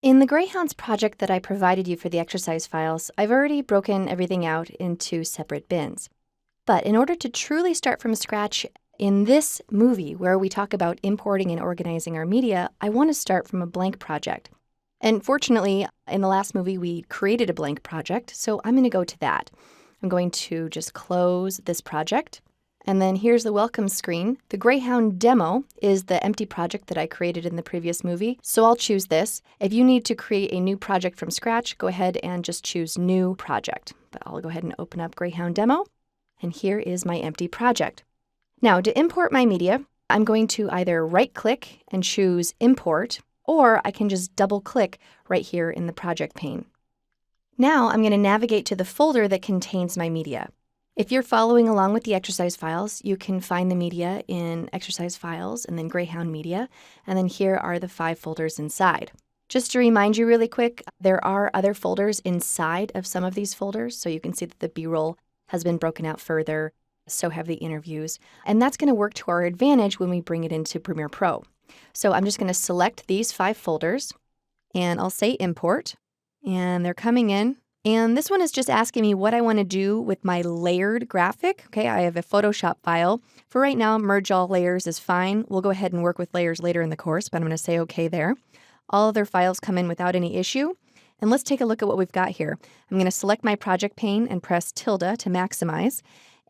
In the Greyhounds project that I provided you for the exercise files, I've already broken everything out into separate bins. But in order to truly start from scratch in this movie where we talk about importing and organizing our media, I want to start from a blank project. And fortunately, in the last movie, we created a blank project, so I'm going to go to that. I'm going to just close this project. And then here's the welcome screen. The Greyhound demo is the empty project that I created in the previous movie, so I'll choose this. If you need to create a new project from scratch, go ahead and just choose New Project. But I'll go ahead and open up Greyhound demo, and here is my empty project. Now, to import my media, I'm going to either right-click and choose Import, or I can just double-click right here in the project pane. Now, I'm going to navigate to the folder that contains my media. If you're following along with the exercise files, you can find the media in Exercise Files and then Greyhound Media, and then here are the 5 folders inside. Just to remind you really quick, there are other folders inside of some of these folders, so you can see that the B-roll has been broken out further, so have the interviews, and that's going to work to our advantage when we bring it into Premiere Pro. So I'm just going to select these 5 folders, and I'll say Import, and they're coming in. And this one is just asking me what I want to do with my layered graphic. Okay, I have a Photoshop file. For right now, merge all layers is fine. We'll go ahead and work with layers later in the course, but I'm going to say OK there. All other files come in without any issue. And let's take a look at what we've got here. I'm going to select my project pane and press tilde to maximize.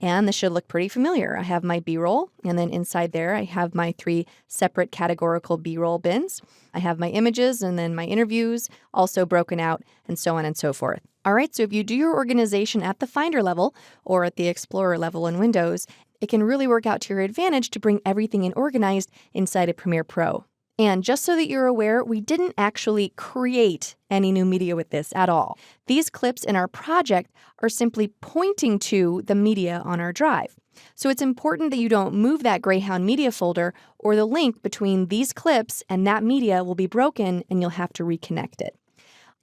And this should look pretty familiar. I have my B-roll, and then inside there I have my 3 separate categorical B-roll bins. I have my images and then my interviews, also broken out, and so on and so forth. All right, so if you do your organization at the Finder level or at the Explorer level in Windows, it can really work out to your advantage to bring everything in organized inside of Premiere Pro. And just so that you're aware, we didn't actually create any new media with this at all. These clips in our project are simply pointing to the media on our drive. So it's important that you don't move that Greyhound media folder, or the link between these clips and that media will be broken and you'll have to reconnect it.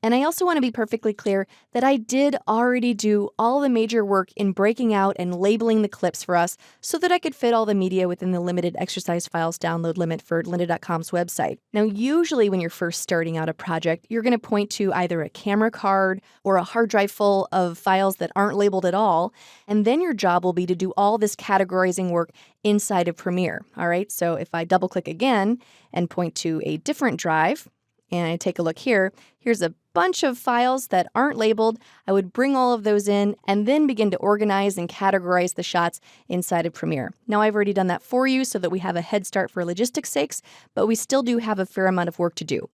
And I also want to be perfectly clear that I did already do all the major work in breaking out and labeling the clips for us so that I could fit all the media within the limited exercise files download limit for lynda.com's website. Now, usually when you're first starting out a project, you're going to point to either a camera card or a hard drive full of files that aren't labeled at all, and then your job will be to do all this categorizing work inside of Premiere. All right, so if I double-click again and point to a different drive, and I take a look here, here's a bunch of files that aren't labeled. I would bring all of those in and then begin to organize and categorize the shots inside of Premiere. Now, I've already done that for you so that we have a head start for logistics sakes, but we still do have a fair amount of work to do.